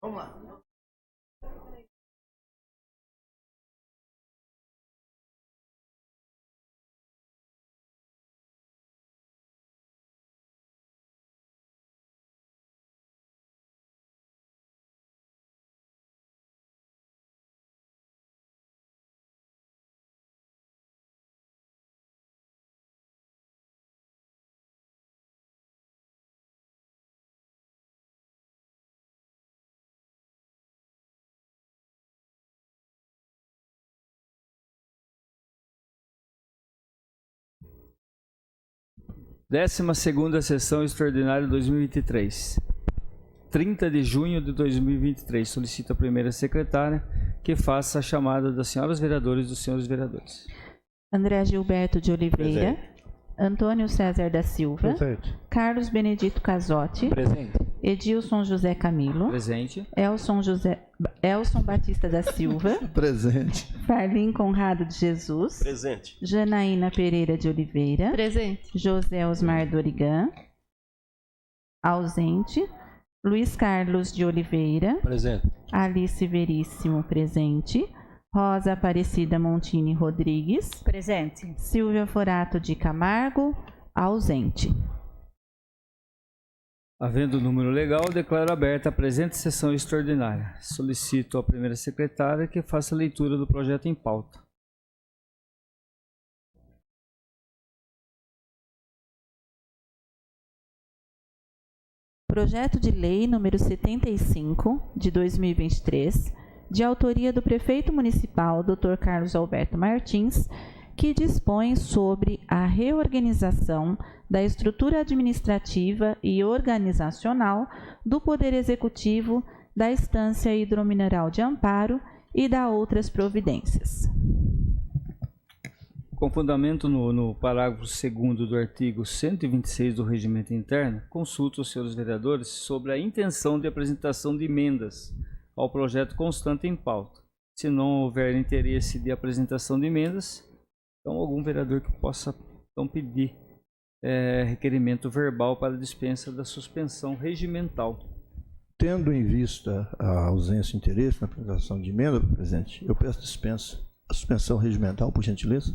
Vamos lá. Décima segunda sessão extraordinária 2023. 30 de junho de 2023. Solicito a primeira secretária que faça a chamada das senhoras vereadoras e dos senhores vereadores. André Gilberto de Oliveira. Presente. Antônio César da Silva. Presente. Carlos Benedito Casotti. Presente. Edilson José Camilo. Presente. Elson Batista da Silva. Presente. Farlim Conrado de Jesus. Presente. Janaína Pereira de Oliveira. Presente. José Osmar Dorigan. Ausente. Luiz Carlos de Oliveira. Presente. Alice Veríssimo, presente. Rosa Aparecida Montini Rodrigues. Presente. Silvia Forato de Camargo, ausente. Havendo o número legal, declaro aberta a presente sessão extraordinária. Solicito à primeira secretária que faça a leitura do projeto em pauta. Projeto de Lei número 75, de 2023, de autoria do Prefeito Municipal, Dr. Carlos Alberto Martins, que dispõe sobre a reorganização da estrutura administrativa e organizacional do Poder Executivo, da Estância Hidromineral de Amparo e da outras providências. Com fundamento no parágrafo 2º do artigo 126 do Regimento Interno, consulto os senhores vereadores sobre a intenção de apresentação de emendas ao projeto constante em pauta. Se não houver interesse de apresentação de emendas, então algum vereador que possa então pedir requerimento verbal para dispensa da suspensão regimental. Tendo em vista a ausência de interesse na apresentação de emenda, presidente, eu peço dispensa. A suspensão regimental, por gentileza.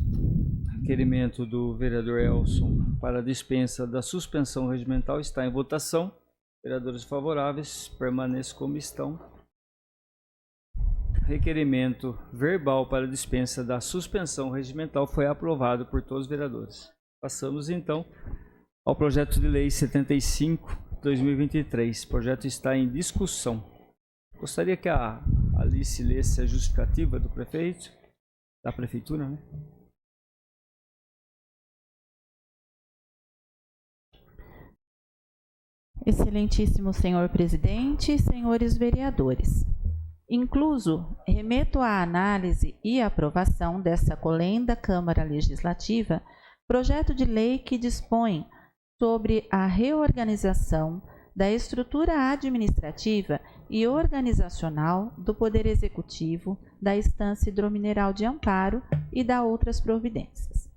Requerimento do vereador Elson para dispensa da suspensão regimental está em votação. Vereadores favoráveis, permaneçam como estão. Requerimento verbal para dispensa da suspensão regimental foi aprovado por todos os vereadores. Passamos então ao projeto de lei 75/2023. O projeto está em discussão. Gostaria que a Alice lesse a justificativa do prefeito, da prefeitura, né? Excelentíssimo senhor presidente, senhores vereadores. Incluso, remeto à análise e aprovação dessa colenda Câmara Legislativa, projeto de lei que dispõe sobre a reorganização da estrutura administrativa e organizacional do Poder Executivo, da Estância Hidromineral de Amparo e da outras providências.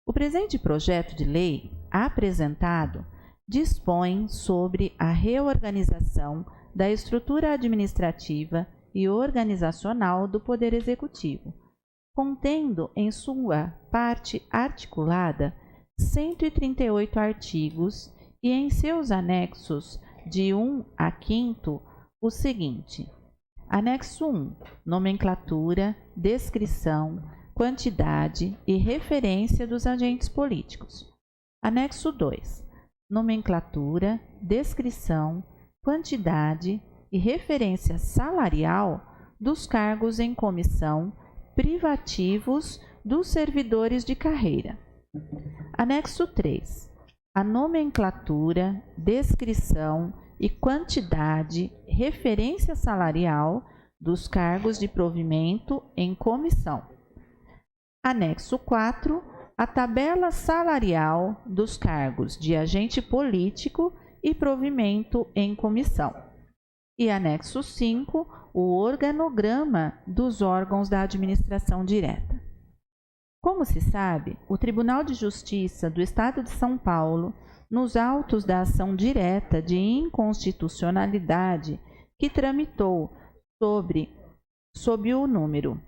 O presente projeto de lei apresentado dispõe sobre a reorganização da estrutura administrativa e organizacional do Poder Executivo, contendo em sua parte articulada 138 artigos e em seus anexos de 1 a 5º o seguinte: Anexo 1, nomenclatura, descrição, quantidade e referência dos agentes políticos. Anexo 2, nomenclatura, descrição, quantidade e referência salarial dos cargos em comissão privativos dos servidores de carreira. Anexo 3, a nomenclatura, descrição e quantidade, referência salarial dos cargos de provimento em comissão. Anexo 4, a tabela salarial dos cargos de agente político e provimento em comissão. E anexo 5, o organograma dos órgãos da administração direta. Como se sabe, o Tribunal de Justiça do Estado de São Paulo, nos autos da ação direta de inconstitucionalidade que tramitou sob o número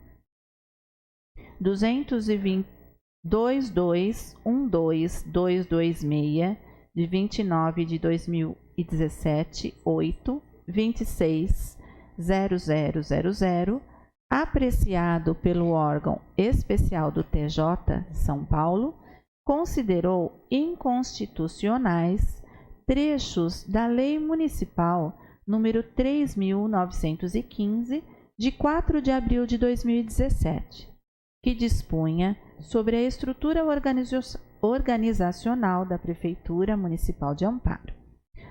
2212226, de 29 de 2017, 8.26.0000, apreciado pelo órgão especial do TJ de São Paulo, considerou inconstitucionais trechos da Lei Municipal número 3.915, de 4 de abril de 2017, que dispunha sobre a estrutura organizacional da Prefeitura Municipal de Amparo.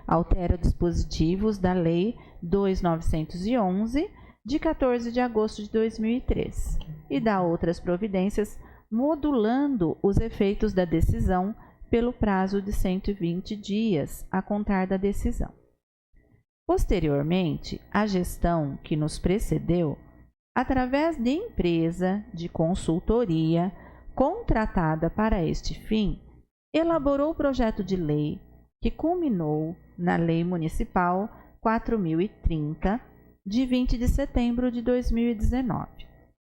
Altera dispositivos da Lei 2.911, de 14 de agosto de 2003, e dá outras providências modulando os efeitos da decisão pelo prazo de 120 dias a contar da decisão. Posteriormente, a gestão que nos precedeu, através de empresa de consultoria contratada para este fim, elaborou o projeto de lei que culminou na Lei Municipal 4.030, de 20 de setembro de 2019,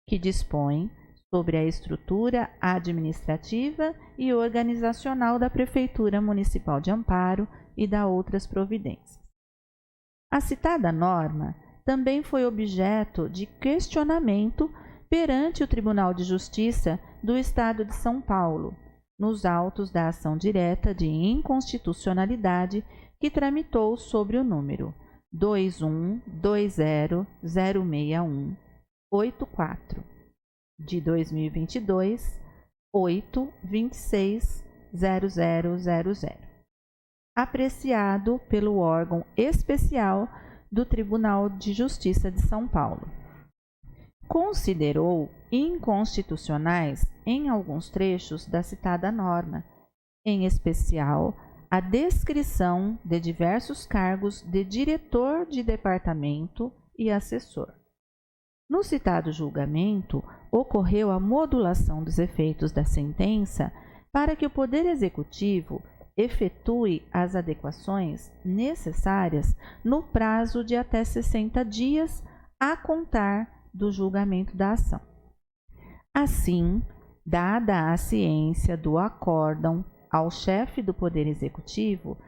que dispõe sobre a estrutura administrativa e organizacional da Prefeitura Municipal de Amparo e dá outras providências. A citada norma também foi objeto de questionamento perante o Tribunal de Justiça do Estado de São Paulo, nos autos da ação direta de inconstitucionalidade que tramitou sobre o número 212006184, de 2022, 8.26.0000, apreciado pelo órgão especial do Tribunal de Justiça de São Paulo. Considerou inconstitucionais em alguns trechos da citada norma, em especial a descrição de diversos cargos de diretor de departamento e assessor. No citado julgamento, ocorreu a modulação dos efeitos da sentença para que o Poder Executivo efetue as adequações necessárias no prazo de até 60 dias a contar do julgamento da ação. Assim, dada a ciência do acórdão ao chefe do Poder Executivo,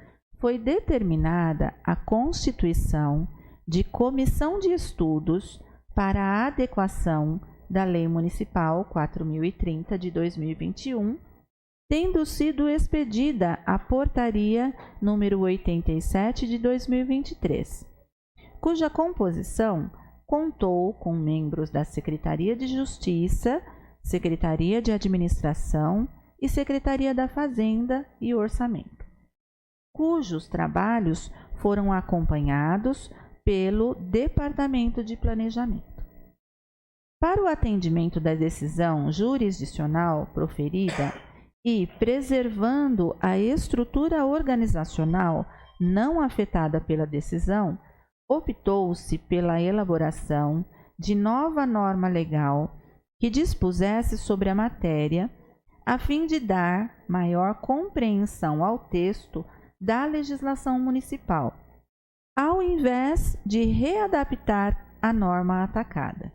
foi determinada a constituição de comissão de estudos para a adequação da Lei Municipal 4.030 de 2021, tendo sido expedida a Portaria número 87 de 2023, cuja composição contou com membros da Secretaria de Justiça, Secretaria de Administração e Secretaria da Fazenda e Orçamento, cujos trabalhos foram acompanhados pelo Departamento de Planejamento. Para o atendimento da decisão jurisdicional proferida e preservando a estrutura organizacional não afetada pela decisão, optou-se pela elaboração de nova norma legal que dispusesse sobre a matéria, a fim de dar maior compreensão ao texto da legislação municipal, ao invés de readaptar a norma atacada,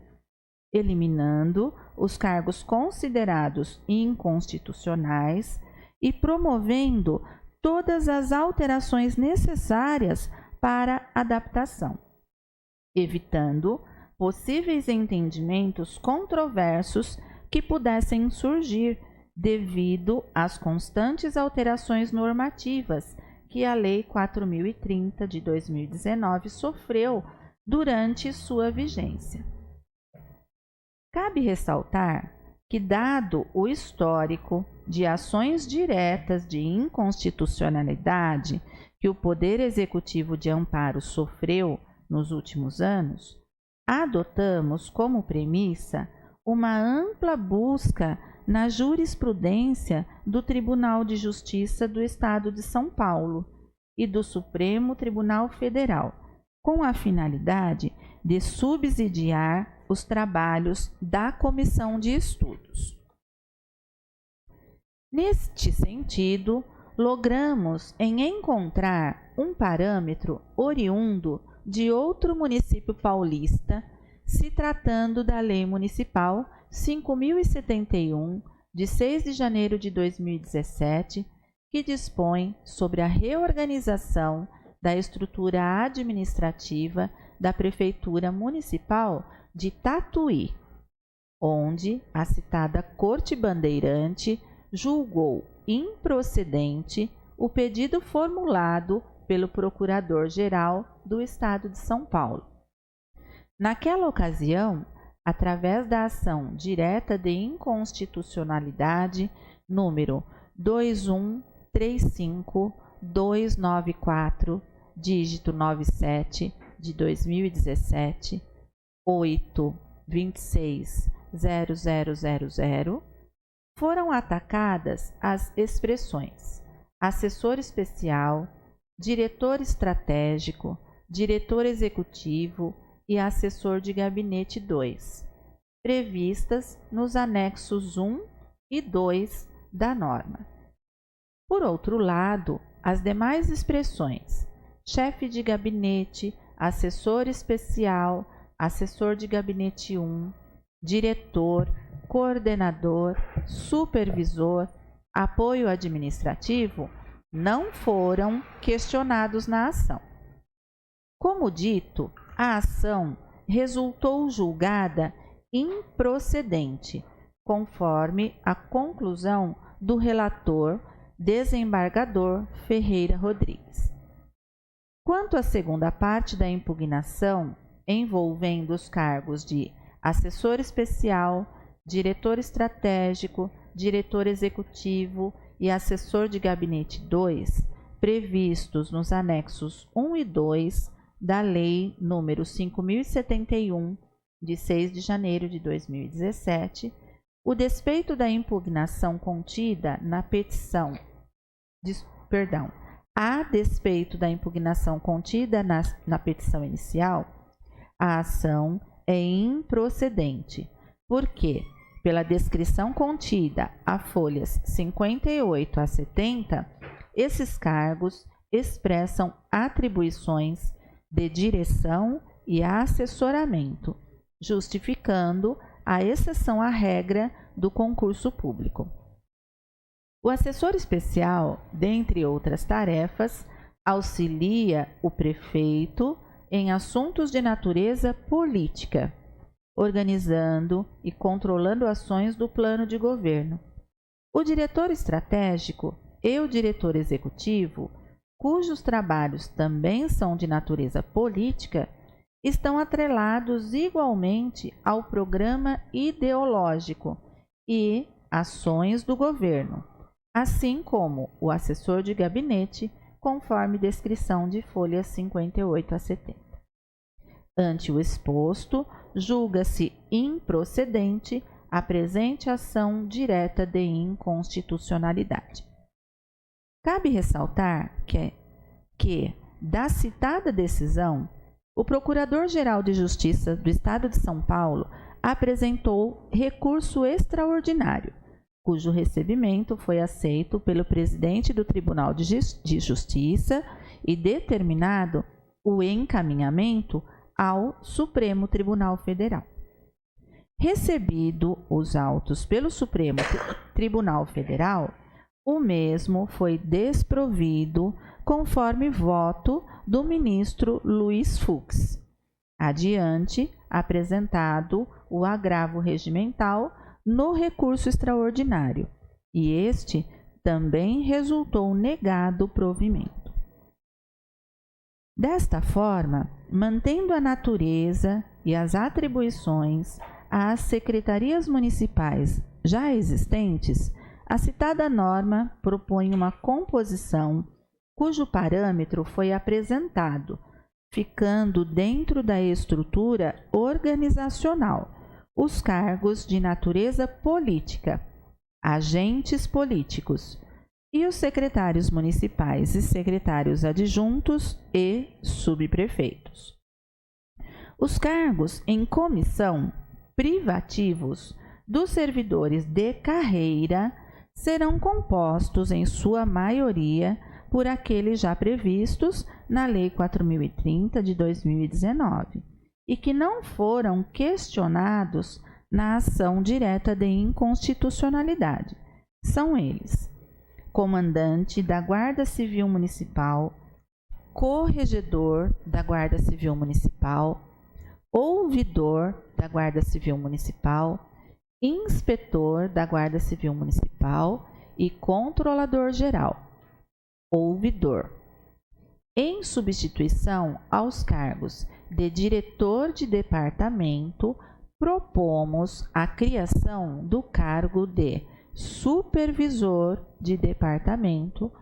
eliminando os cargos considerados inconstitucionais e promovendo todas as alterações necessárias para adaptação, evitando possíveis entendimentos controversos que pudessem surgir devido às constantes alterações normativas que a Lei 4.030 de 2019 sofreu durante sua vigência. Cabe ressaltar que, dado o histórico de ações diretas de inconstitucionalidade que o Poder Executivo de Amparo sofreu nos últimos anos, adotamos como premissa uma ampla busca na jurisprudência do Tribunal de Justiça do Estado de São Paulo e do Supremo Tribunal Federal, com a finalidade de subsidiar os trabalhos da Comissão de Estudos. Neste sentido, logramos em encontrar um parâmetro oriundo de outro município paulista, se tratando da Lei Municipal 5.071, de 6 de janeiro de 2017, que dispõe sobre a reorganização da estrutura administrativa da Prefeitura Municipal de Tatuí, onde a citada Corte Bandeirante julgou improcedente o pedido formulado pelo Procurador-Geral do Estado de São Paulo. Naquela ocasião, através da ação direta de inconstitucionalidade número 2135294, dígito 97, de 2017, 8260000, foram atacadas as expressões assessor especial, diretor estratégico, diretor executivo e assessor de gabinete 2, previstas nos anexos 1 e 2 da norma. Por outro lado, as demais expressões chefe de gabinete, assessor especial, assessor de gabinete 1, diretor, coordenador, supervisor, apoio administrativo, não foram questionados na ação. Como dito, a ação resultou julgada improcedente, conforme a conclusão do relator desembargador Ferreira Rodrigues. Quanto à segunda parte da impugnação, envolvendo os cargos de assessor especial, diretor estratégico, diretor executivo e assessor de gabinete 2, previstos nos anexos 1 e 2 da Lei nº 5.071, de 6 de janeiro de 2017, o despeito da impugnação contida na petição, a despeito da impugnação contida na petição inicial, a ação é improcedente, porque, pela descrição contida a folhas 58 a 70, esses cargos expressam atribuições de direção e assessoramento, justificando a exceção à regra do concurso público. O assessor especial, dentre outras tarefas, auxilia o prefeito em assuntos de natureza política, organizando e controlando ações do plano de governo. O diretor estratégico e o diretor executivo, cujos trabalhos também são de natureza política, estão atrelados igualmente ao programa ideológico e ações do governo, assim como o assessor de gabinete, conforme descrição de folhas 58 a 70. Ante o exposto, julga-se improcedente a presente ação direta de inconstitucionalidade. Cabe ressaltar que da citada decisão, o Procurador-Geral de Justiça do Estado de São Paulo apresentou recurso extraordinário, cujo recebimento foi aceito pelo presidente do Tribunal de Justiça e determinado o encaminhamento ao Supremo Tribunal Federal. Recebido os autos pelo Supremo Tribunal Federal, o mesmo foi desprovido conforme voto do ministro Luiz Fux. Adiante, apresentado o agravo regimental no recurso extraordinário, e este também resultou negado provimento. Desta forma, mantendo a natureza e as atribuições às secretarias municipais já existentes, a citada norma propõe uma composição cujo parâmetro foi apresentado, ficando dentro da estrutura organizacional os cargos de natureza política, agentes políticos e os secretários municipais e secretários adjuntos e subprefeitos. Os cargos em comissão privativos dos servidores de carreira serão compostos, em sua maioria, por aqueles já previstos na Lei 4.030 de 2019 e que não foram questionados na ação direta de inconstitucionalidade. São eles: comandante da Guarda Civil Municipal, corregedor da Guarda Civil Municipal, ouvidor da Guarda Civil Municipal, inspetor da Guarda Civil Municipal e controlador geral. Ouvidor. Em substituição aos cargos de diretor de departamento, propomos a criação do cargo de supervisor de departamento,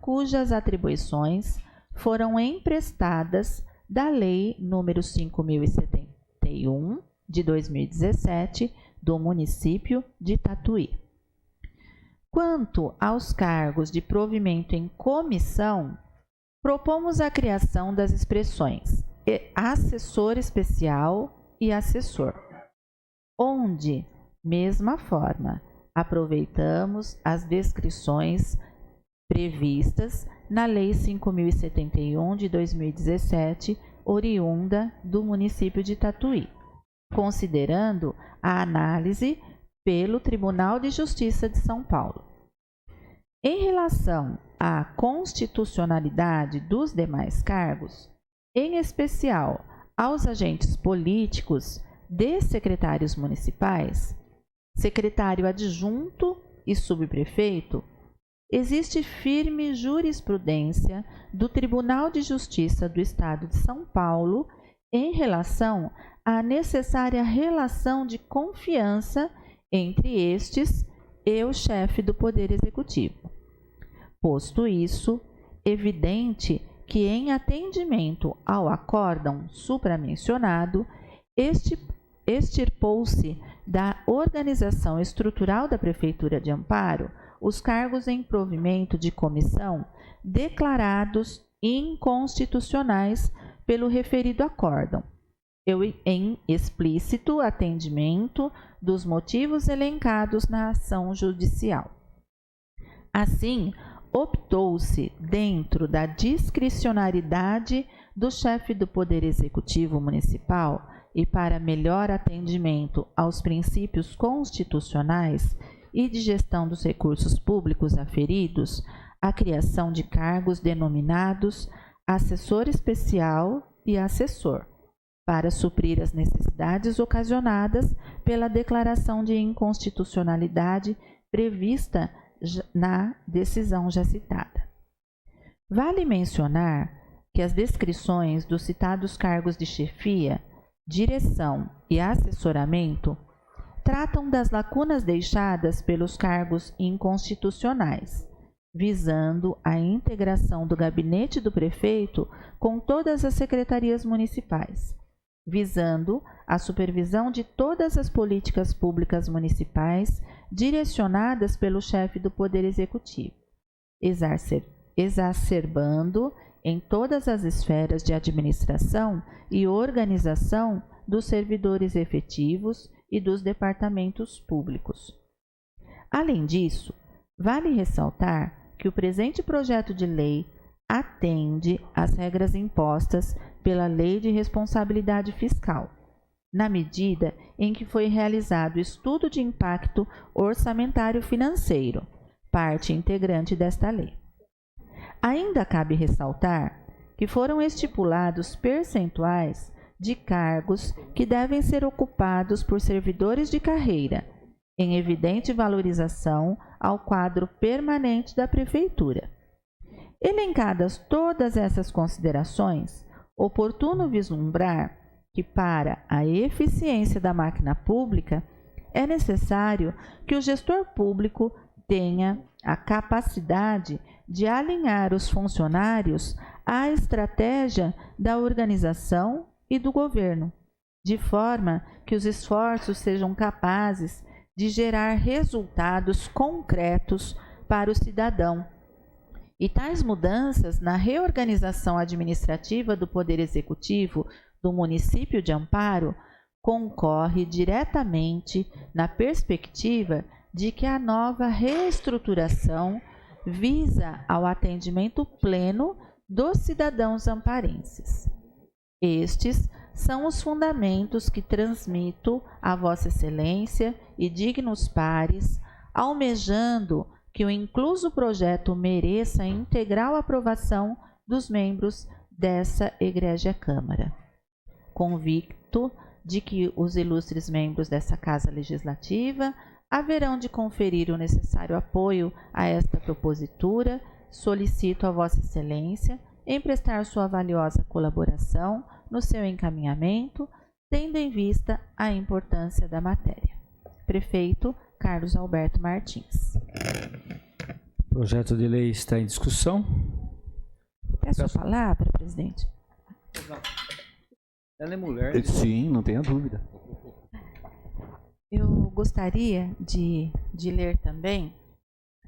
cujas atribuições foram emprestadas da Lei nº 5.071, de 2017, do município de Tatuí. Quanto aos cargos de provimento em comissão, propomos a criação das expressões assessor especial e assessor, onde, mesma forma, aproveitamos as descrições previstas na Lei 5.071 de 2017, oriunda do município de Tatuí, considerando a análise pelo Tribunal de Justiça de São Paulo. Em relação à constitucionalidade dos demais cargos, em especial aos agentes políticos de secretários municipais, secretário adjunto e subprefeito, existe firme jurisprudência do Tribunal de Justiça do Estado de São Paulo em relação à necessária relação de confiança entre estes e o chefe do Poder Executivo. Posto isso, evidente que, em atendimento ao acórdão supramencionado, extirpou-se da organização estrutural da Prefeitura de Amparo os cargos em provimento de comissão declarados inconstitucionais pelo referido acórdão, em explícito atendimento dos motivos elencados na ação judicial. Assim, optou-se, dentro da discricionariedade do chefe do Poder Executivo Municipal e para melhor atendimento aos princípios constitucionais e de gestão dos recursos públicos aferidos, a criação de cargos denominados assessor especial e assessor, para suprir as necessidades ocasionadas pela declaração de inconstitucionalidade prevista na decisão já citada. Vale mencionar que as descrições dos citados cargos de chefia, direção e assessoramento tratam das lacunas deixadas pelos cargos inconstitucionais, visando a integração do gabinete do prefeito com todas as secretarias municipais, visando a supervisão de todas as políticas públicas municipais direcionadas pelo chefe do Poder Executivo, exacerbando em todas as esferas de administração e organização dos servidores efetivos e dos departamentos públicos. Além disso, vale ressaltar que o presente projeto de lei atende às regras impostas pela Lei de Responsabilidade Fiscal, na medida em que foi realizado estudo de impacto orçamentário financeiro, parte integrante desta lei. Ainda cabe ressaltar que foram estipulados percentuais de cargos que devem ser ocupados por servidores de carreira, em evidente valorização ao quadro permanente da Prefeitura. Elencadas todas essas considerações, oportuno vislumbrar que, para a eficiência da máquina pública, é necessário que o gestor público tenha a capacidade de alinhar os funcionários à estratégia da organização e do governo, de forma que os esforços sejam capazes de gerar resultados concretos para o cidadão. E tais mudanças na reorganização administrativa do Poder Executivo do município de Amparo concorre diretamente na perspectiva de que a nova reestruturação visa ao atendimento pleno dos cidadãos amparenses. Estes são os fundamentos que transmito a Vossa Excelência e dignos pares, almejando que o incluso projeto mereça a integral aprovação dos membros dessa egrégia Câmara. Convicto de que os ilustres membros dessa Casa Legislativa haverão de conferir o necessário apoio a esta propositura, solicito a Vossa Excelência em prestar sua valiosa colaboração no seu encaminhamento, tendo em vista a importância da matéria. Prefeito Carlos Alberto Martins. O projeto de lei está em discussão. Peço a palavra, presidente. Ela é mulher. Sim, não tenha dúvida. Eu gostaria de ler também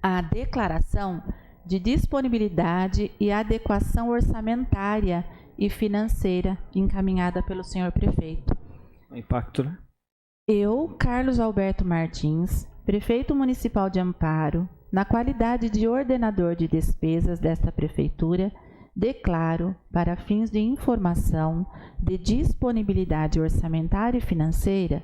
a declaração de disponibilidade e adequação orçamentária e financeira encaminhada pelo senhor prefeito. O impacto, né? Eu, Carlos Alberto Martins, prefeito municipal de Amparo, na qualidade de ordenador de despesas desta prefeitura, declaro, para fins de informação de disponibilidade orçamentária e financeira,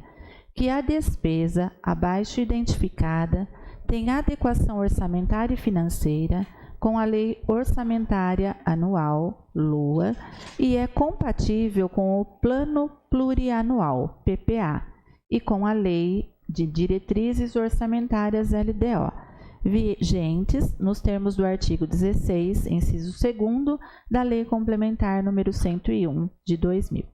que a despesa abaixo identificada tem adequação orçamentária e financeira com a Lei Orçamentária Anual, LOA, e é compatível com o Plano Plurianual, PPA, e com a Lei de Diretrizes Orçamentárias, LDO, vigentes nos termos do artigo 16, inciso 2º, da Lei Complementar número 101, de 2000.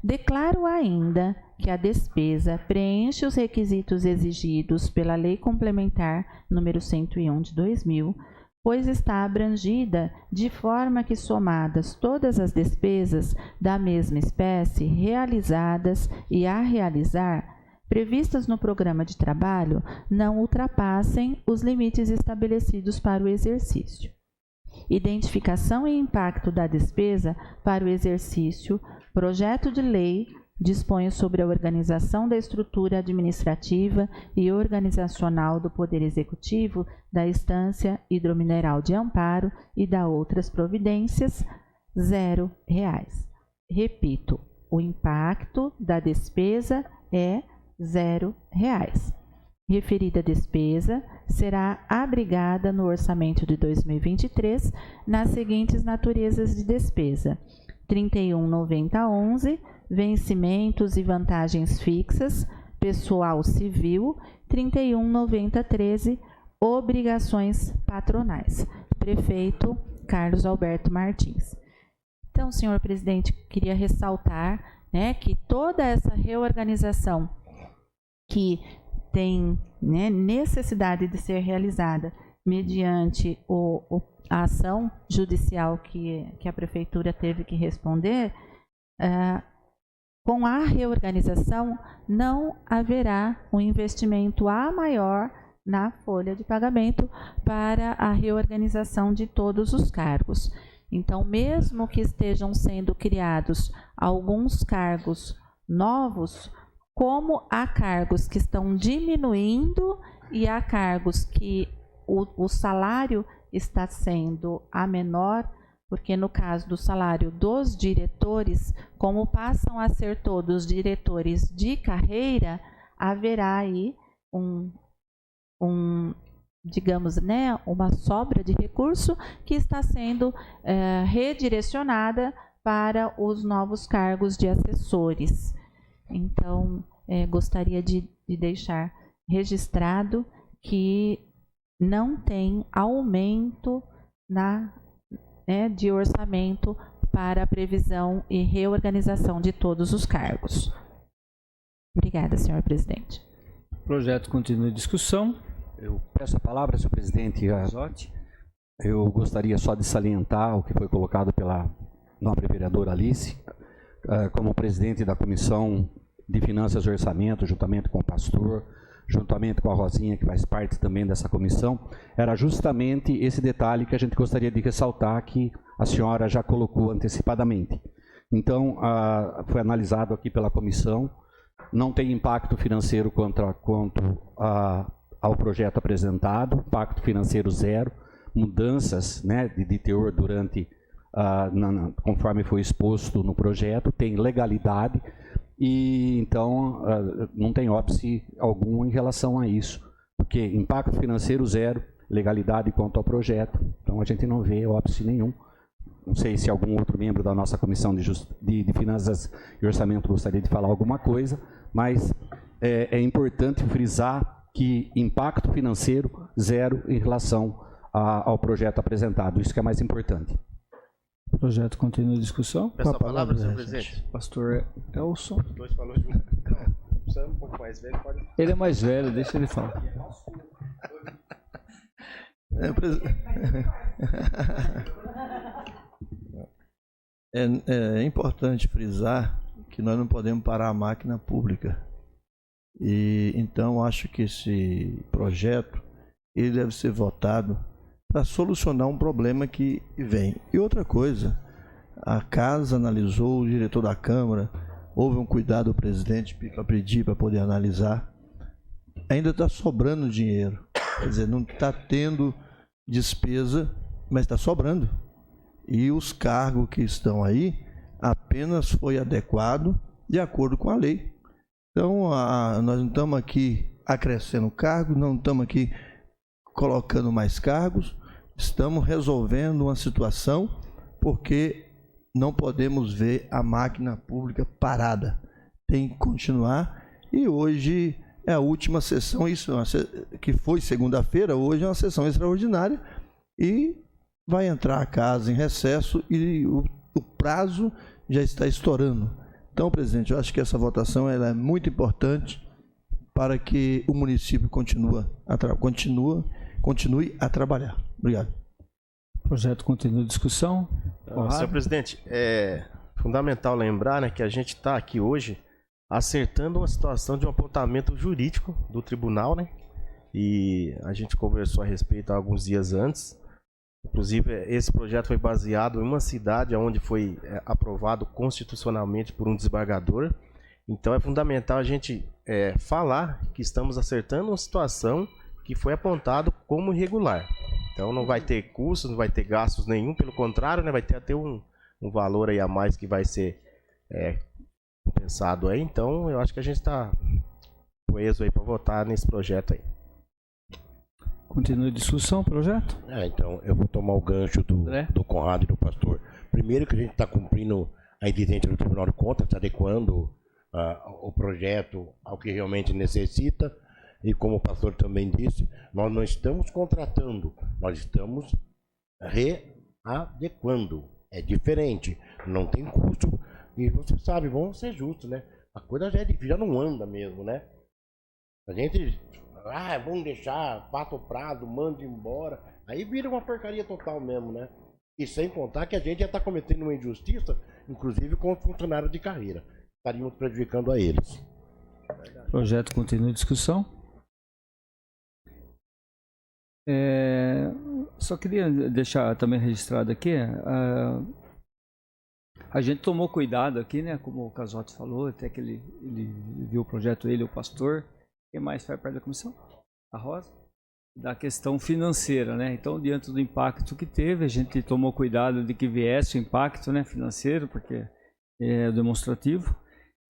Declaro ainda que a despesa preenche os requisitos exigidos pela Lei Complementar número 101, de 2000, pois está abrangida de forma que, somadas todas as despesas da mesma espécie realizadas e a realizar, previstas no programa de trabalho, não ultrapassem os limites estabelecidos para o exercício. Identificação e impacto da despesa para o exercício. Projeto de lei dispõe sobre a organização da estrutura administrativa e organizacional do Poder Executivo da Estância Hidromineral de Amparo e da outras providências, R$ 0. Repito, o impacto da despesa é R$ 0. Referida despesa será abrigada no orçamento de 2023 nas seguintes naturezas de despesa: 31.9011, vencimentos e vantagens fixas, pessoal civil, 31.9013, obrigações patronais. Prefeito Carlos Alberto Martins. Então, senhor presidente, queria ressaltar, né, que toda essa reorganização que tem, né, necessidade de ser realizada mediante a ação judicial que a prefeitura teve que responder, com a reorganização não haverá um investimento maior na folha de pagamento para a reorganização de todos os cargos. Então, mesmo que estejam sendo criados alguns cargos novos, como há cargos que estão diminuindo e há cargos que o salário está sendo a menor, porque no caso do salário dos diretores, como passam a ser todos diretores de carreira, haverá aí digamos, né, uma sobra de recurso que está sendo redirecionada para os novos cargos de assessores. Então, gostaria de deixar registrado que não tem aumento de orçamento para a previsão e reorganização de todos os cargos. Obrigada, senhor presidente. O projeto continua em discussão. Eu peço a palavra, senhor presidente. Eu gostaria só de salientar o que foi colocado pela nobre vereadora Alice, como presidente da Comissão de Finanças e Orçamento, juntamente com o pastor, juntamente com a Rosinha, que faz parte também dessa comissão. Era justamente esse detalhe que a gente gostaria de ressaltar, que a senhora já colocou antecipadamente. Então, foi analisado aqui pela comissão, não tem impacto financeiro quanto ao projeto apresentado, impacto financeiro 0, mudanças, né, de teor durante, conforme foi exposto no projeto, tem legalidade e então não tem óbice algum em relação a isso, porque impacto financeiro zero, legalidade quanto ao projeto, então a gente não vê óbice nenhum. Não sei se algum outro membro da nossa Comissão de Finanças e Orçamento gostaria de falar alguma coisa, mas é importante frisar que impacto financeiro zero em relação ao projeto apresentado. Isso que é mais importante. O projeto continua em discussão. Peço a palavra, senhor presidente. Pastor Elson. Os dois falou junto. Não, você é um pouco mais velho, pode... Ele é mais velho, deixa ele falar. É importante frisar que nós não podemos parar a máquina pública. E então acho que esse projeto ele deve ser votado para solucionar um problema que vem. E outra coisa, a casa analisou, o diretor da Câmara, houve um cuidado do presidente para pedir para poder analisar. Ainda está sobrando dinheiro, quer dizer, não está tendo despesa, mas está sobrando. E os cargos que estão aí apenas foi adequado de acordo com a lei. Então, nós não estamos aqui acrescendo cargos, não estamos aqui colocando mais cargos, estamos resolvendo uma situação porque não podemos ver a máquina pública parada. Tem que continuar e hoje é a última sessão, isso que foi segunda-feira, hoje é uma sessão extraordinária e vai entrar a casa em recesso e o prazo já está estourando. Então, presidente, eu acho que essa votação ela é muito importante para que o município continue a trabalhar. Obrigado. O projeto continua em discussão. Senhor presidente, é fundamental lembrar, né, que a gente está aqui hoje acertando uma situação de um apontamento jurídico do tribunal, né? E a gente conversou a respeito há alguns dias antes. Inclusive, esse projeto foi baseado em uma cidade onde foi aprovado constitucionalmente por um desembargador. Então, é fundamental a gente falar que estamos acertando uma situação que foi apontado como irregular. Então, não vai ter custos, não vai ter gastos nenhum, pelo contrário, né, vai ter até um valor aí a mais que vai ser compensado aí. Então, eu acho que a gente está coeso aí para votar nesse projeto aí. Continua a discussão, projeto? Então, eu vou tomar o gancho do Conrado e do pastor. Primeiro que a gente está cumprindo a exigência do Tribunal de Contas, está adequando o projeto ao que realmente necessita. E como o pastor também disse, nós não estamos contratando, nós estamos readequando. É diferente, não tem custo. E você sabe, vamos ser justos, né? A coisa já é difícil, já não anda mesmo, né? A gente... vamos deixar, passa o prazo, manda embora. Aí vira uma porcaria total mesmo, né? E sem contar que a gente já está cometendo uma injustiça, inclusive com os funcionários de carreira. Estaríamos prejudicando a eles. O projeto continua em discussão. Só queria deixar também registrado aqui, a gente tomou cuidado aqui, né? Como o Casotti falou, até que ele viu o projeto, ele, o pastor. Quem mais faz parte da comissão? A Rosa. Da questão financeira, né? Então, diante do impacto que teve, a gente tomou cuidado de que viesse o impacto, né, financeiro, porque é demonstrativo.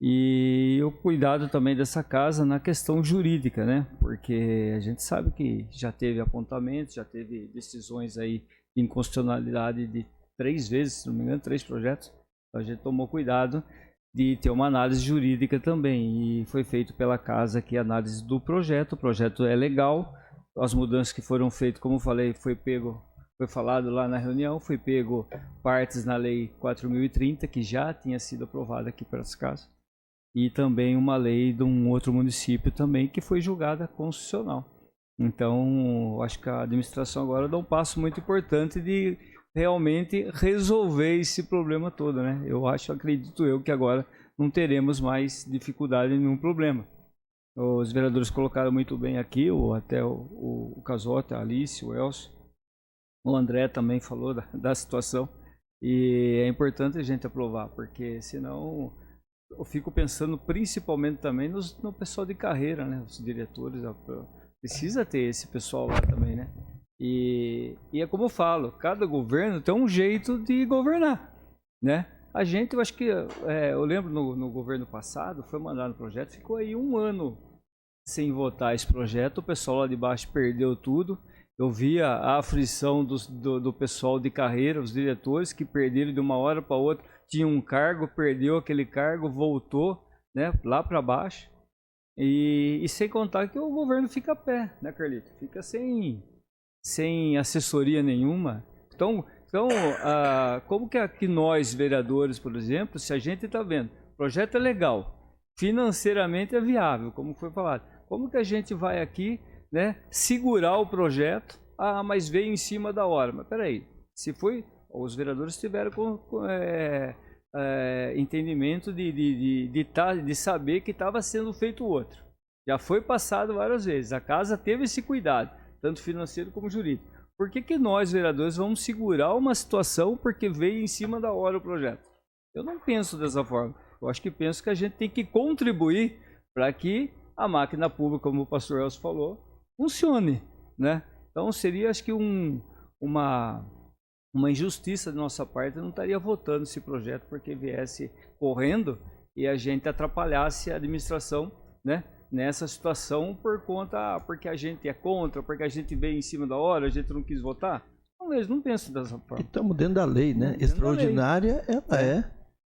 E o cuidado também dessa casa na questão jurídica, né? Porque a gente sabe que já teve apontamentos, já teve decisões aí de inconstitucionalidade de 3 vezes, se não me engano, 3 projetos. Então, a gente tomou cuidado de ter uma análise jurídica também, e foi feito pela casa aqui a análise do projeto. O projeto é legal, as mudanças que foram feitas, como eu falei, foi falado lá na reunião, foi pego partes na lei 4.030, que já tinha sido aprovada aqui para essa casa, e também uma lei de um outro município também, que foi julgada constitucional. Então, acho que a administração agora dá um passo muito importante de realmente resolver esse problema todo, né? Acredito eu que agora não teremos mais dificuldade em nenhum problema. Os vereadores colocaram muito bem aqui, até o Casotti, a Alice, o Elcio, o André também falou da situação, e é importante a gente aprovar, porque senão eu fico pensando principalmente também no pessoal de carreira, né? Os diretores, precisa ter esse pessoal lá também, né? E é como eu falo, cada governo tem um jeito de governar, né? A gente, eu acho que, eu lembro no governo passado, foi mandado o projeto, ficou aí um ano sem votar esse projeto, o pessoal lá de baixo perdeu tudo. Eu via a aflição do pessoal de carreira, os diretores que perderam de uma hora para outra, tinha um cargo, perdeu aquele cargo, voltou, né, lá para baixo. E sem contar que o governo fica a pé, né, Carlito? Fica sem assessoria nenhuma. Então como que nós, vereadores, por exemplo, se a gente está vendo, o projeto é legal, financeiramente é viável, como foi falado, como que a gente vai aqui, né, segurar o projeto? Ah, mas veio em cima da hora. Mas peraí, se foi, os vereadores tiveram entendimento de saber que estava sendo feito outro. Já foi passado várias vezes, a casa teve esse cuidado, tanto financeiro como jurídico. Por que nós, vereadores, vamos segurar uma situação porque veio em cima da hora o projeto? Eu não penso dessa forma. Eu acho que penso que a gente tem que contribuir para que a máquina pública, como o pastor Elcio falou, funcione, né? Então seria, acho que uma injustiça da nossa parte, não estaria votando esse projeto porque viesse correndo e a gente atrapalhasse a administração, né, nessa situação porque a gente é contra, porque a gente veio em cima da hora, a gente não quis votar. Não penso dessa forma. Estamos dentro da lei, né? Extraordinária, ela é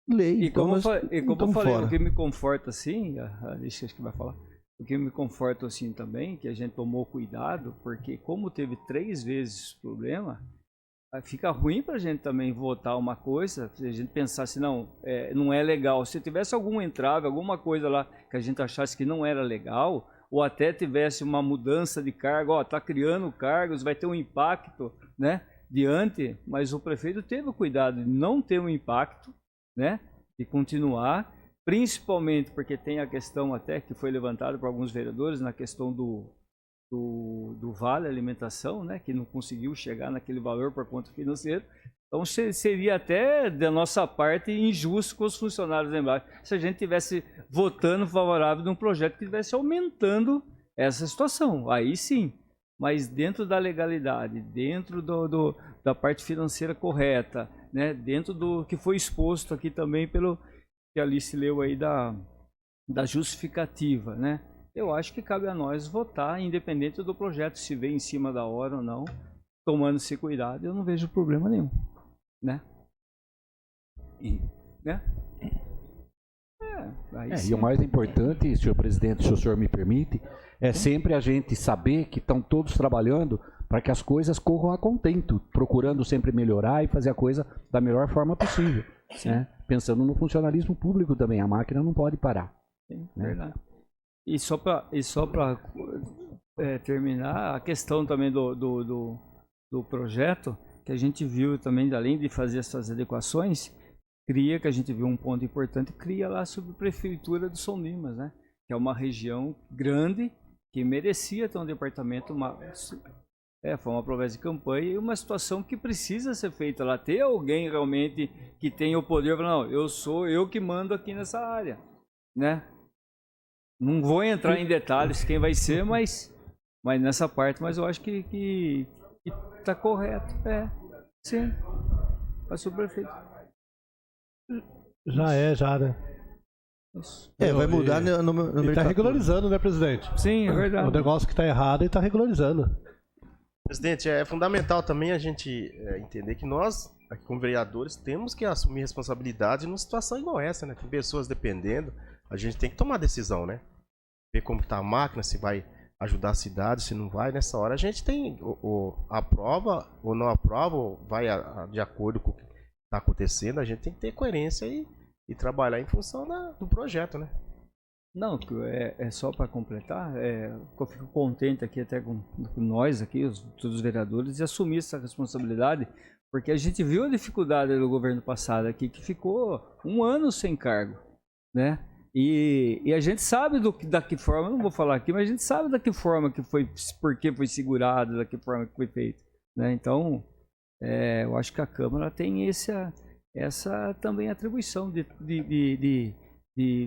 lei. E como eu falei, o que me conforta assim, a Alicia acho que vai falar, o que me conforta assim também, que a gente tomou cuidado, porque como teve 3 vezes o problema, fica ruim para a gente também votar uma coisa, se a gente pensasse, não é legal. Se tivesse algum entrave, alguma coisa lá que a gente achasse que não era legal, ou até tivesse uma mudança de cargo, está criando cargos, vai ter um impacto, né, diante, mas o prefeito teve o cuidado de não ter um impacto, né, de continuar, principalmente porque tem a questão até que foi levantada por alguns vereadores na questão do Vale Alimentação, né, que não conseguiu chegar naquele valor por conta financeira. Então seria até da nossa parte injusto com os funcionários da Embrapa se a gente estivesse votando favorável de um projeto que estivesse aumentando essa situação. Aí sim, mas dentro da legalidade, dentro da parte financeira correta, né, dentro do que foi exposto aqui também pelo que a Alice leu aí da justificativa, né? Eu acho que cabe a nós votar, independente do projeto, se vem em cima da hora ou não, tomando esse cuidado, eu não vejo problema nenhum, né? Né? E o mais importante, senhor presidente, se o senhor me permite, é sempre a gente saber que estão todos trabalhando para que as coisas corram a contento, procurando sempre melhorar e fazer a coisa da melhor forma possível, né? Pensando no funcionalismo público também, a máquina não pode parar. Sim, né? Verdade. E só para terminar, a questão também do projeto, que a gente viu também, além de fazer essas adequações, que a gente viu um ponto importante, cria lá a subprefeitura do São Dimas, né? Que é uma região grande, que merecia ter um departamento, foi uma promessa de campanha e uma situação que precisa ser feita lá, ter alguém realmente que tenha o poder, não, sou eu que mando aqui nessa área, né? Não vou entrar em detalhes quem vai ser, mas nessa parte, mas eu acho que está correto. Sim. Para o prefeito. Já, né? Vai mudar no mercado. Está regularizando, né, presidente? Sim, é verdade. O negócio que está errado, ele está regularizando. Presidente, é fundamental também a gente entender que nós, aqui como vereadores, temos que assumir responsabilidade numa situação igual essa, né? Tem pessoas dependendo, a gente tem que tomar decisão, né? Ver como está a máquina, se vai ajudar a cidade, se não vai. Nessa hora a gente tem aprova ou não aprova, ou vai de acordo com o que está acontecendo, a gente tem que ter coerência e trabalhar em função do projeto, né? Não, só para completar, eu fico contente aqui até com nós aqui, todos os vereadores, de assumir essa responsabilidade, porque a gente viu a dificuldade do governo passado aqui, que ficou 1 ano sem cargo, né? E a gente sabe da que forma, não vou falar aqui, mas a gente sabe da que forma que foi, por que foi segurado, da que forma que foi feito, né? Então, eu acho que a Câmara tem essa também atribuição de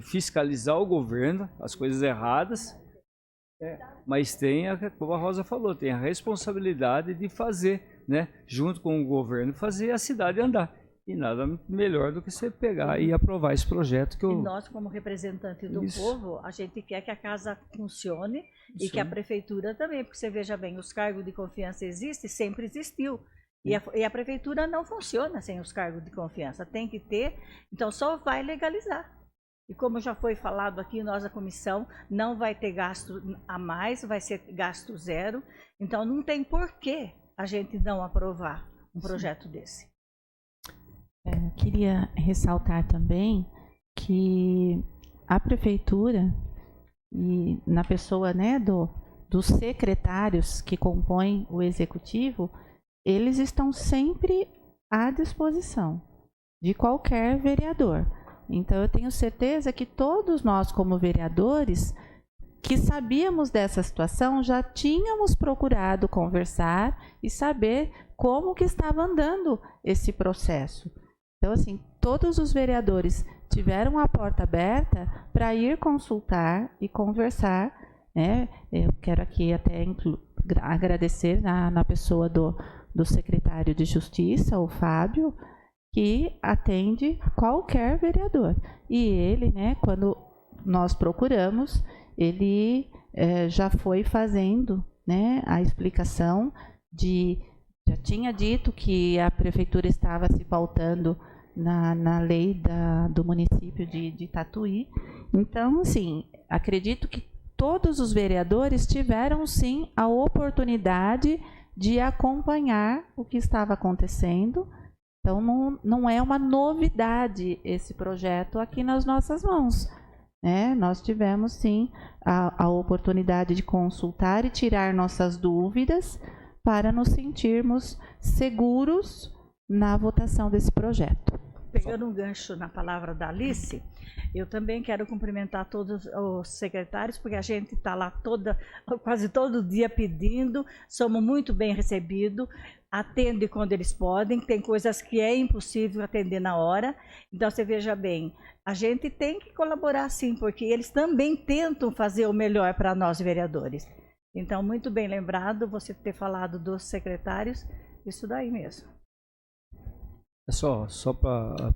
fiscalizar o governo, as coisas erradas, Mas tem, como a Rosa falou, tem a responsabilidade de fazer, né, junto com o governo, fazer a cidade andar. E nada melhor do que você pegar e aprovar esse projeto que E nós, como representante do povo, a gente quer que a casa funcione e que a prefeitura também, porque você veja bem, os cargos de confiança existem, sempre existiu. E a prefeitura não funciona sem os cargos de confiança, tem que ter, então só vai legalizar. E como já foi falado aqui, nós, a comissão, não vai ter gasto a mais, vai ser gasto zero, então não tem porquê a gente não aprovar um projeto desse. Queria ressaltar também que a prefeitura, e na pessoa, né, dos secretários que compõem o executivo, eles estão sempre à disposição de qualquer vereador. Então eu tenho certeza que todos nós, como vereadores, que sabíamos dessa situação, já tínhamos procurado conversar e saber como que estava andando esse processo. Então, assim, todos os vereadores tiveram a porta aberta para ir consultar e conversar, né? Eu quero aqui até agradecer na pessoa do secretário de Justiça, o Fábio, que atende qualquer vereador. E ele, né, quando nós procuramos, ele já foi fazendo, né, a explicação já tinha dito que a prefeitura estava se pautando na lei do município de Tatuí. Então, assim, acredito que todos os vereadores tiveram, sim, a oportunidade de acompanhar o que estava acontecendo. Então, não é uma novidade esse projeto aqui nas nossas mãos. Nós tivemos, sim, a oportunidade de consultar e tirar nossas dúvidas para nos sentirmos seguros na votação desse projeto. Pegando um gancho na palavra da Alice, eu também quero cumprimentar todos os secretários, porque a gente está lá quase todo dia pedindo, somos muito bem recebidos, atendem quando eles podem, tem coisas que é impossível atender na hora, então você veja bem, a gente tem que colaborar sim, porque eles também tentam fazer o melhor para nós vereadores. Então, muito bem lembrado você ter falado dos secretários, isso daí mesmo. Só para,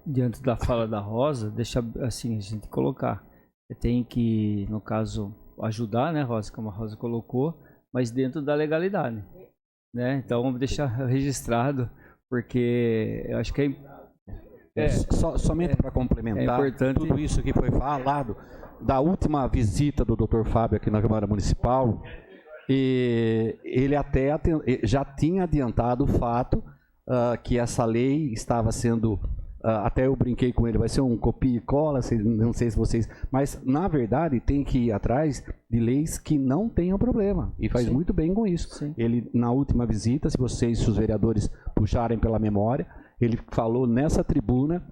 diante da fala da Rosa, deixa assim a gente colocar. Tem que, no caso, ajudar, né, Rosa, como a Rosa colocou, mas dentro da legalidade, né? Então, vamos deixar registrado, porque eu acho que somente para complementar tudo isso que foi falado, da última visita do Dr. Fábio aqui na Câmara Municipal, e ele até já tinha adiantado o fato que essa lei estava sendo, até eu brinquei com ele, vai ser um copia e cola, não sei se vocês, mas na verdade tem que ir atrás de leis que não tenham problema, e faz muito bem com isso. Sim. Ele, na última visita, se os vereadores puxarem pela memória, ele falou nessa tribuna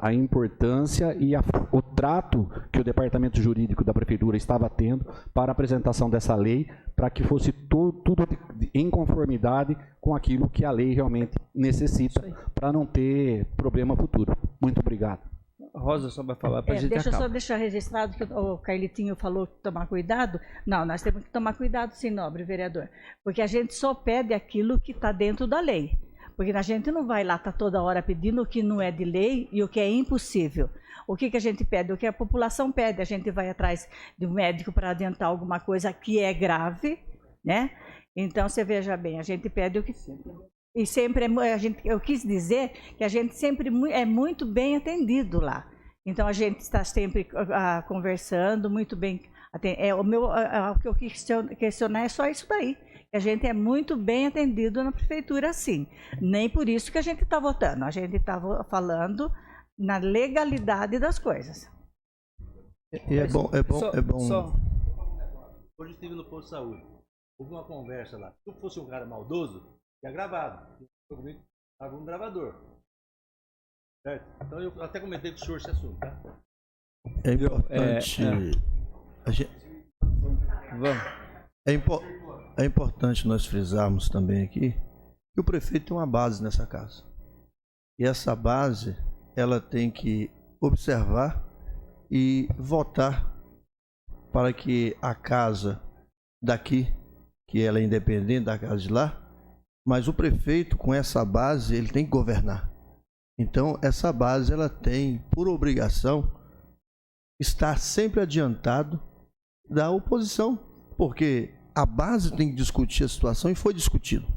a importância e o trato que o departamento jurídico da prefeitura estava tendo para a apresentação dessa lei, para que fosse tudo em conformidade com aquilo que a lei realmente necessita, para não ter problema futuro. Muito obrigado. Rosa só vai falar para a gente Deixa eu só deixar registrado que o Carlitinho falou que tomar cuidado. Não, nós temos que tomar cuidado sim, nobre vereador, porque a gente só pede aquilo que está dentro da lei. Porque a gente não vai lá, tá toda hora pedindo o que não é de lei e o que é impossível. O que a gente pede? O que a população pede. A gente vai atrás de um médico para adiantar alguma coisa que é grave, né? Então, você veja bem, a gente pede o que... E sempre, eu quis dizer que a gente sempre é muito bem atendido lá. Então, a gente está sempre conversando, muito bem... O que eu quis questionar é só isso daí. A gente é muito bem atendido na prefeitura, sim. Nem por isso que a gente está votando. A gente está falando na legalidade das coisas. E é bom. Hoje estive no posto de saúde. Houve uma conversa lá. Se eu fosse um cara maldoso, tinha gravado. Comigo estava um gravador. Certo? Então eu até comentei com o senhor esse assunto, tá? É importante. É importante nós frisarmos também aqui que o prefeito tem uma base nessa casa. E essa base, ela tem que observar e votar para que a casa daqui, que ela é independente da casa de lá, mas o prefeito, com essa base, ele tem que governar. Então, essa base, ela tem, por obrigação, estar sempre adiantado da oposição, porque a base tem que discutir a situação e foi discutido.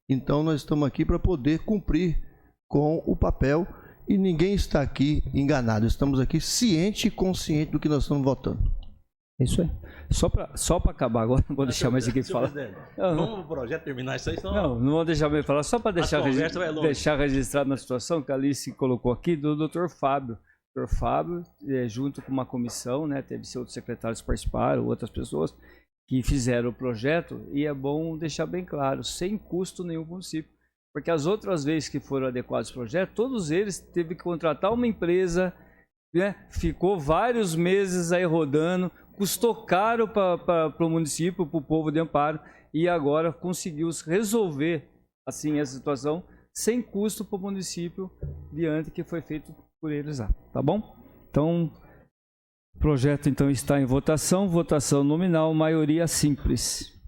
Então, nós estamos aqui para poder cumprir com o papel e ninguém está aqui enganado. Estamos aqui ciente e consciente do que nós estamos votando. É isso aí. Só para acabar agora, não vou deixar mais ninguém falar. Vamos pro projeto terminar isso aí, senão... Não vou deixar mais falar, só para deixar registrado na situação que a Alice colocou aqui do Dr. Fábio. Dr. Fábio, junto com uma comissão, né, teve outros secretários que participaram, outras pessoas que fizeram o projeto, e é bom deixar bem claro, sem custo nenhum para o município. Porque as outras vezes que foram adequados os projetos, todos eles teve que contratar uma empresa, né, ficou vários meses aí rodando, custou caro para o município, para o povo de Amparo, e agora conseguiu resolver assim essa situação sem custo para o município diante que foi feito por eles lá, tá bom? Então, o projeto então está em votação nominal, maioria simples.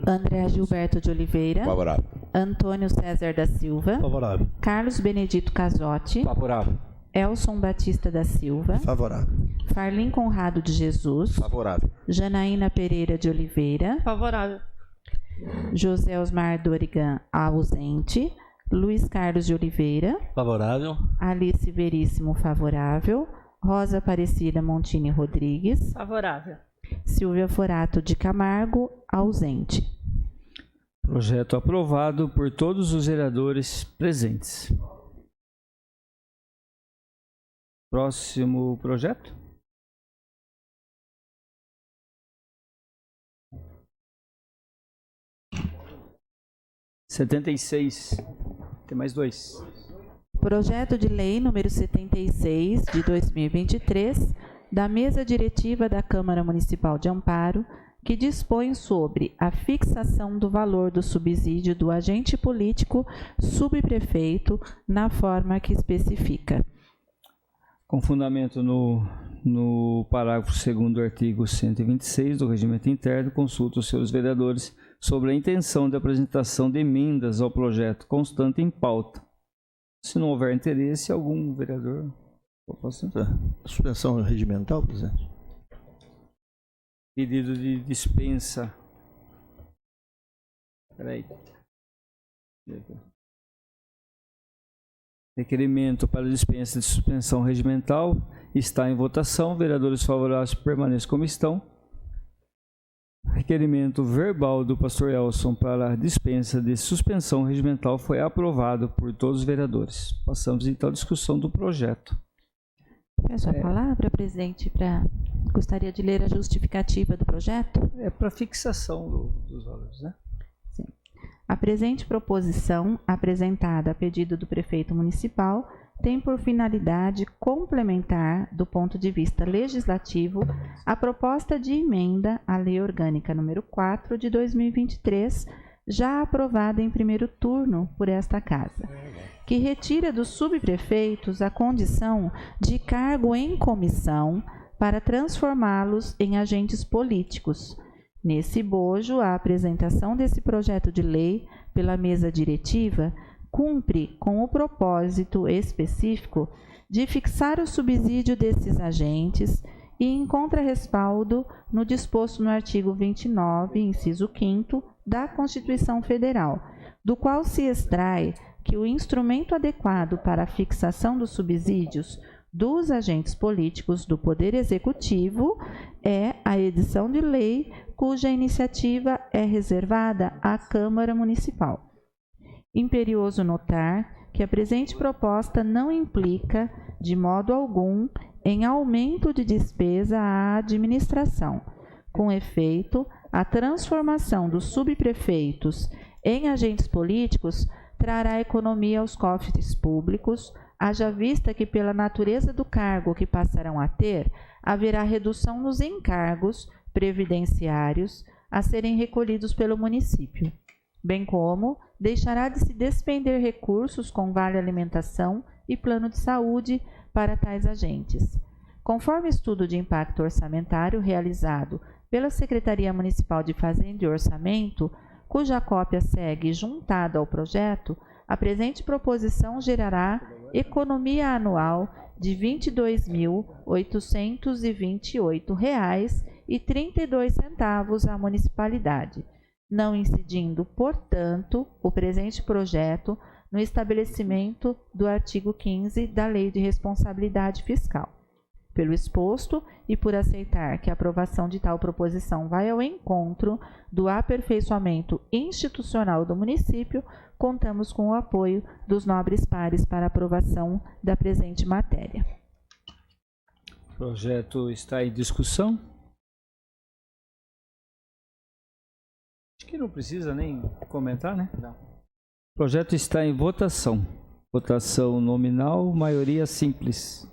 André Gilberto de Oliveira. Favorável. Antônio César da Silva. Favorável. Carlos Benedito Casotti. Favorável. Elson Batista da Silva. Favorável. Farlim Conrado de Jesus. Favorável. Janaína Pereira de Oliveira. Favorável. José Osmar Dorigan, ausente. Luiz Carlos de Oliveira. Favorável. Alice Veríssimo, favorável. Rosa Aparecida Montini Rodrigues. Favorável. Silvia Forato de Camargo, ausente. Projeto aprovado por todos os vereadores presentes. Próximo projeto. (76). Tem mais dois. Projeto de lei número 76 de 2023 da Mesa Diretiva da Câmara Municipal de Amparo, que dispõe sobre a fixação do valor do subsídio do agente político subprefeito na forma que especifica. Com fundamento no parágrafo 2º do artigo 126 do Regimento Interno, consulta os seus vereadores sobre a intenção de apresentação de emendas ao projeto constante em pauta. Se não houver interesse, algum vereador... Suspensão regimental, presidente. Pedido de dispensa. Espera aí. Requerimento para dispensa de suspensão regimental está em votação. Vereadores favoráveis permaneçam como estão. Requerimento verbal do pastor Elson para dispensa de suspensão regimental foi aprovado por todos os vereadores. Passamos então à discussão do projeto. Peço a palavra, presidente, gostaria de ler a justificativa do projeto. É para fixação dos valores, né? Sim. A presente proposição, apresentada a pedido do prefeito municipal, tem por finalidade complementar, do ponto de vista legislativo, a proposta de emenda à Lei Orgânica número 4 de 2023, já aprovada em primeiro turno por esta Casa, que retira dos subprefeitos a condição de cargo em comissão para transformá-los em agentes políticos. Nesse bojo, a apresentação desse projeto de lei pela mesa diretiva cumpre com o propósito específico de fixar o subsídio desses agentes e encontra respaldo no disposto no artigo 29, inciso 5º, da Constituição Federal, do qual se extrai que o instrumento adequado para a fixação dos subsídios dos agentes políticos do Poder Executivo é a edição de lei cuja iniciativa é reservada à Câmara Municipal. Imperioso notar que a presente proposta não implica, de modo algum, em aumento de despesa à administração. Com efeito, a transformação dos subprefeitos em agentes políticos trará economia aos cofres públicos, haja vista que, pela natureza do cargo que passarão a ter, haverá redução nos encargos previdenciários a serem recolhidos pelo município, bem como deixará de se despender recursos com vale alimentação e plano de saúde para tais agentes. Conforme estudo de impacto orçamentário realizado pela Secretaria Municipal de Fazenda e Orçamento, cuja cópia segue juntada ao projeto, a presente proposição gerará economia anual de R$ 22.828,32 à municipalidade, não incidindo, portanto, o presente projeto no estabelecimento do artigo 15 da Lei de Responsabilidade Fiscal. Pelo exposto e por aceitar que a aprovação de tal proposição vai ao encontro do aperfeiçoamento institucional do município, contamos com o apoio dos nobres pares para a aprovação da presente matéria. O projeto está em discussão. Acho que não precisa nem comentar, né? Não. O projeto está em votação. Votação nominal, maioria simples.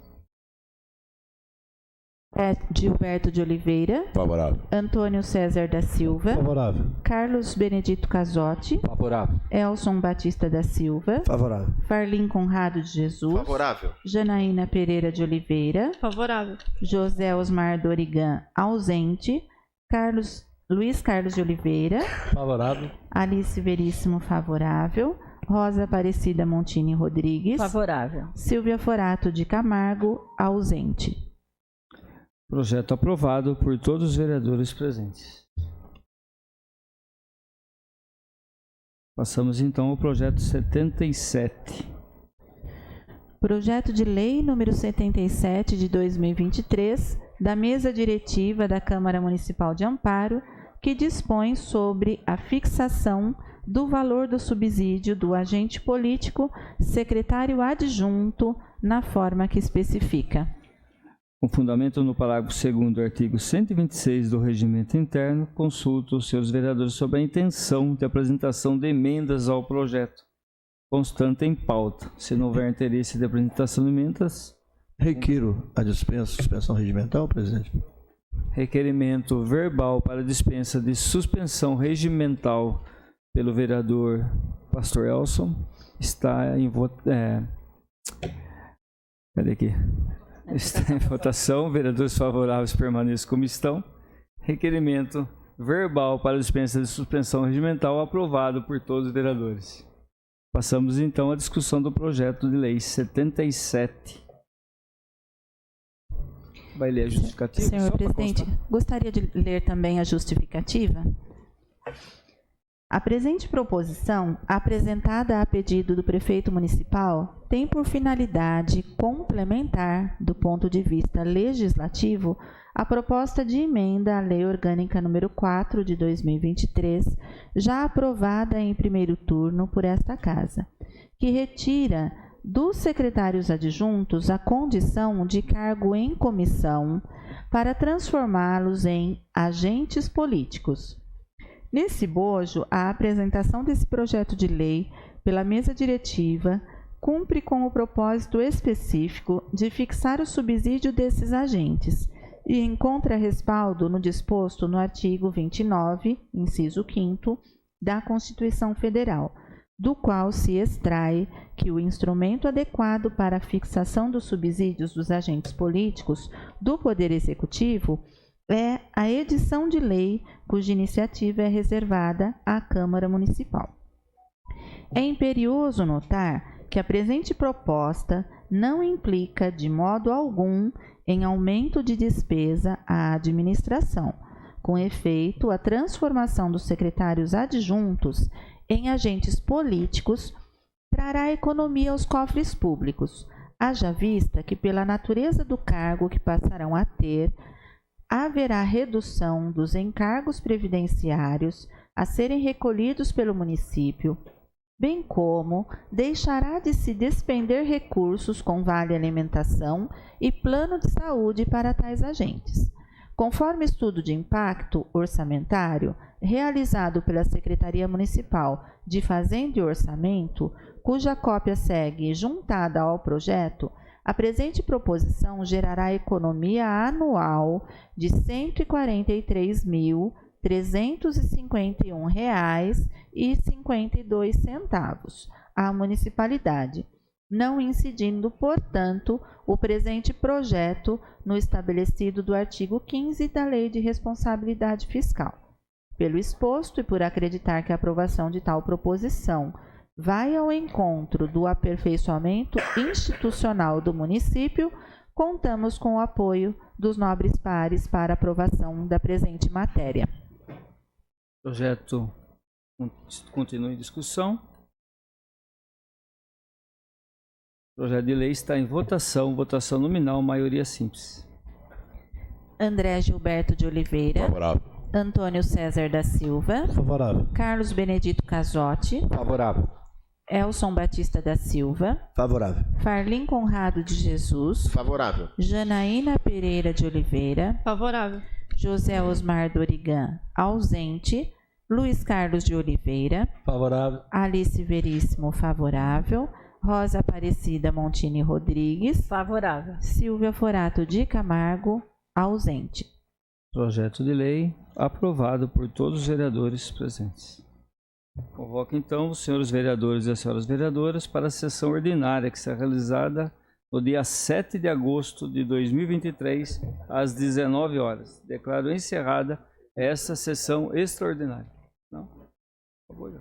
Gilberto de Oliveira. Favorável. Antônio César da Silva. Favorável. Carlos Benedito Casotti. Favorável. Elson Batista da Silva. Favorável. Farlim Conrado de Jesus. Favorável. Janaína Pereira de Oliveira. Favorável. José Osmar Dorigan, ausente. Luiz Carlos de Oliveira. Favorável. Alice Veríssimo, favorável. Rosa Aparecida Montini Rodrigues. Favorável. Silvia Forato de Camargo, ausente. Projeto aprovado por todos os vereadores presentes. Passamos então ao projeto 77. Projeto de lei número 77 de 2023, da Mesa Diretiva da Câmara Municipal de Amparo, que dispõe sobre a fixação do valor do subsídio do agente político secretário adjunto na forma que especifica. Com fundamento no parágrafo 2º do artigo 126 do Regimento Interno, consulto os senhores vereadores sobre a intenção de apresentação de emendas ao projeto, constante em pauta. Se não houver interesse de apresentação de emendas... Requiro a suspensão regimental, presidente. Requerimento verbal para dispensa de suspensão regimental pelo vereador Pastor Elson. Está em Está em votação. Vereadores favoráveis permaneçam como estão. Requerimento verbal para dispensa de suspensão regimental aprovado por todos os vereadores. Passamos então à discussão do projeto de lei 77. Vai ler a justificativa? Senhor presidente, gostaria de ler também a justificativa. A presente proposição, apresentada a pedido do prefeito municipal, tem por finalidade complementar, do ponto de vista legislativo, a proposta de emenda à Lei Orgânica nº 4 de 2023, já aprovada em primeiro turno por esta Casa, que retira dos secretários adjuntos a condição de cargo em comissão para transformá-los em agentes políticos. Nesse bojo, a apresentação desse projeto de lei pela mesa diretiva cumpre com o propósito específico de fixar o subsídio desses agentes e encontra respaldo no disposto no artigo 29, inciso 5º, da Constituição Federal, do qual se extrai que o instrumento adequado para a fixação dos subsídios dos agentes políticos do Poder Executivo é a edição de lei cuja iniciativa é reservada à Câmara Municipal. É imperioso notar que a presente proposta não implica de modo algum em aumento de despesa à administração, com efeito, a transformação dos secretários adjuntos em agentes políticos trará economia aos cofres públicos, haja vista que, pela natureza do cargo que passarão a ter, haverá redução dos encargos previdenciários a serem recolhidos pelo município, bem como deixará de se despender recursos com vale alimentação e plano de saúde para tais agentes. Conforme estudo de impacto orçamentário realizado pela Secretaria Municipal de Fazenda e Orçamento, cuja cópia segue juntada ao projeto, a presente proposição gerará economia anual de R$ 143.351,52 à municipalidade, não incidindo, portanto, o presente projeto no estabelecido do artigo 15 da Lei de Responsabilidade Fiscal. Pelo exposto e por acreditar que a aprovação de tal proposição vai ao encontro do aperfeiçoamento institucional do município, contamos com o apoio dos nobres pares para aprovação da presente matéria. O projeto continua em discussão. O projeto de lei está em votação nominal, maioria simples. André Gilberto de Oliveira. Favorável. Antônio César da Silva. Favorável. Carlos Benedito Casotti. Favorável. Elson Batista da Silva. Favorável. Farlim Conrado de Jesus. Favorável. Janaína Pereira de Oliveira. Favorável. José Osmar Dorigan, ausente. Luiz Carlos de Oliveira. Favorável. Alice Veríssimo, favorável. Rosa Aparecida Montini Rodrigues. Favorável. Silvia Forato de Camargo, ausente. Projeto de lei aprovado por todos os vereadores presentes. Convoco então os senhores vereadores e as senhoras vereadoras para a sessão ordinária que será realizada no dia 7 de agosto de 2023, às 19 horas. Declaro encerrada essa sessão extraordinária. Não? Acabou já.